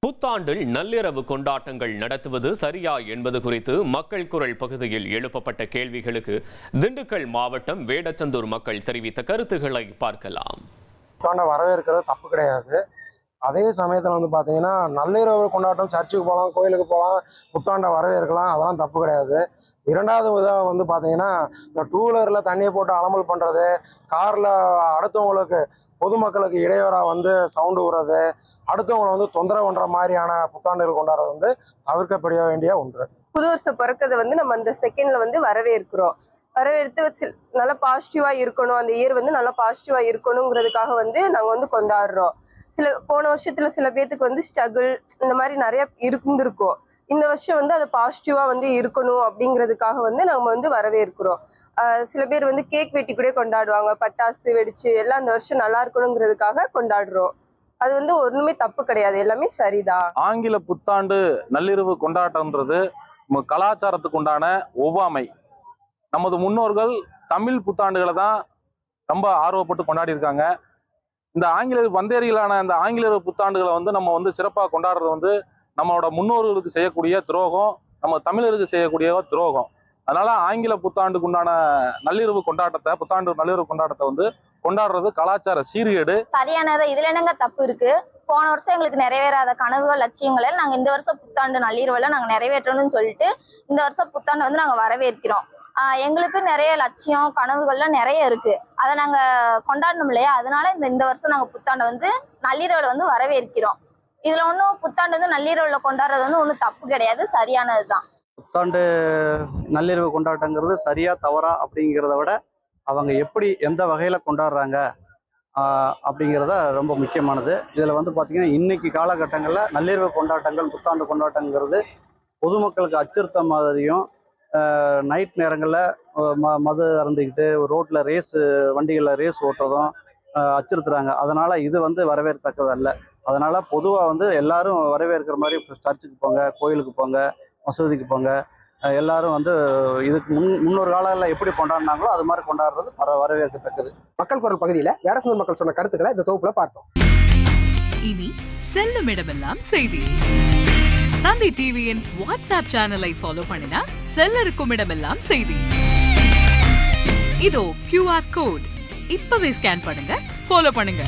புத்தாண்டில் நள்ளிரவு கொண்டாட்டங்கள் நடத்துவது சரியா என்பது குறித்து மக்கள் குரல் பகுதியில் எழுப்பப்பட்ட கேள்விகளுக்கு திண்டுக்கல் மாவட்டம் வேடச்சந்தூர் மக்கள் தெரிவித்த கருத்துக்களை பார்க்கலாம். புத்தாண்டை வரவேற்கிறது தப்பு கிடையாது. அதே சமயத்தில் பார்த்தீங்கன்னா நள்ளிரவு கொண்டாட்டம், சர்ச்சுக்கு போகலாம், கோயிலுக்கு போகலாம், புத்தாண்டை வரவேற்கலாம், அதெல்லாம் தப்பு கிடையாது. இரண்டாவது இதாக பார்த்தீங்கன்னா இந்த டூ வீலரில் தண்ணியை போட்டு அலமல் பண்ணுறது, காரில் அடுத்தவங்களுக்கு பொதுமக்களுக்கு இடையூறாக சவுண்டு விடுறது, அடுத்தவங்களை தொந்தரவு பண்ற மாதிரியான புத்தாண்டுகள் கொண்டாடுறது தவிர்க்கப்பட வேண்டிய ஒன்று. புது வருஷம் பிறக்கிறத நம்ம அந்த செகண்ட்ல வரவேற்கிறோம். வரவேற்று நல்லா பாசிட்டிவா இருக்கணும், அந்த இயர் நல்லா பாசிட்டிவா இருக்கணுங்கிறதுக்காக நாங்க கொண்டாடுறோம். போன வருஷத்துல சில பேத்துக்கு ஸ்ட்ரகிள் இந்த மாதிரி நிறைய இருந்திருக்கும். இந்த வருஷம் அது பாசிட்டிவா இருக்கணும் அப்படிங்கிறதுக்காக நாங்க வரவேற்கிறோம். சில பேர் கேக் வெட்டி கூட கொண்டாடுவாங்க, பட்டாசு வெடிச்சு எல்லாம் அந்த வருஷம் நல்லா இருக்கணுங்கிறதுக்காக கொண்டாடுறோம். அது ஒண்ணுமே தப்பு கிடையாது, எல்லாமே சரிதான். ஆங்கில புத்தாண்டு நள்ளிரவு கொண்டாட்டம்ன்றது கலாச்சாரத்துக்கு உண்டான ஒவ்வாமை. நமது முன்னோர்கள் தமிழ் புத்தாண்டுகளை தான் ரொம்ப ஆர்வப்பட்டு கொண்டாடி இருக்காங்க. இந்த ஆங்கிலேயர் வந்தேரிகளான இந்த ஆங்கிலேயர் புத்தாண்டுகளை நம்ம சிறப்பாக கொண்டாடுறது நம்மளோட முன்னோர்களுக்கு செய்யக்கூடிய துரோகம், நம்ம தமிழருக்கு செய்யக்கூடிய துரோகம். அதனால ஆங்கில புத்தாண்டுக்கு உண்டான நள்ளிரவு கொண்டாட்டத்தை, புத்தாண்டு நள்ளிரவு கொண்டாட்டத்தை கொண்டாடுறது கலாச்சார சீர்கேடு. சரியானது. இதுல என்னங்க தப்பு இருக்கு? போன வருஷம் எங்களுக்கு நிறைவேறாத கனவுகள், லட்சியங்களை நாங்க இந்த வருஷம் புத்தாண்டு நள்ளிரவுல நாங்க நிறைவேற்றணும்னு சொல்லிட்டு இந்த வருஷம் புத்தாண்டு நாங்க வரவேற்கிறோம். எங்களுக்கு நிறைய லட்சியம், கனவுகள்லாம் நிறைய இருக்கு. அதை நாங்க கொண்டாடணும் இல்லையா? அதனால இந்த வருஷம் நாங்க புத்தாண்டை நள்ளிரவுல வரவேற்கிறோம். இதுல ஒன்றும் புத்தாண்டு நள்ளிரவுல கொண்டாடுறது ஒன்றும் தப்பு கிடையாது, சரியானதுதான். புத்தாண்டு நள்ளிரவு கொண்டாட்டங்கிறது சரியா தவறா அப்படிங்கிறத விட அவங்க எப்படி எந்த வகையில் கொண்டாடுறாங்க அப்படிங்கிறத ரொம்ப முக்கியமானது. இதில் பார்த்தீங்கன்னா இன்னைக்கு காலகட்டங்களில் நள்ளிரவு கொண்டாட்டங்கள், புத்தாண்டு கொண்டாட்டங்கிறது பொதுமக்களுக்கு அச்சுறுத்த மாதிரியும், நைட் நேரங்களில் மது அருந்திக்கிட்டு ரோட்டில் வண்டிகளில் ரேஸ் ஓட்டுறதும் அச்சுறுத்துறாங்க. அதனால் இது வரவேற்கத்தக்கது அல்ல. அதனால் பொதுவாக எல்லாரும் வரவேற்கிற மாதிரி சர்ச்சுக்கு போங்க, கோயிலுக்கு போங்க, மசூதிக்கு போங்க. எல்லாரும் இதுக்கு முன்னொரு காலங்களில் எப்படி கொண்டாடினாங்களோ அது மாதிரி கொண்டாடுறது வரவேற்கத்தக்கது. மக்கள் குரல் பகுதியில் வேடச்சந்தூர் மக்கள் சொன்ன கருத்துக்களை இந்த தொகுப்புல பார்த்தோம். இனி செல்லும் இடமெல்லாம் செய்தி. தந்தி டிவியின் வாட்ஸ்அப் சேனலை ஃபாலோ பண்ணினா செல்ல இருக்கும் இடமெல்லாம் செய்தி. இதோ QR கோட் இப்பவே ஸ்கேன் பண்ணுங்க, ஃபாலோ பண்ணுங்க.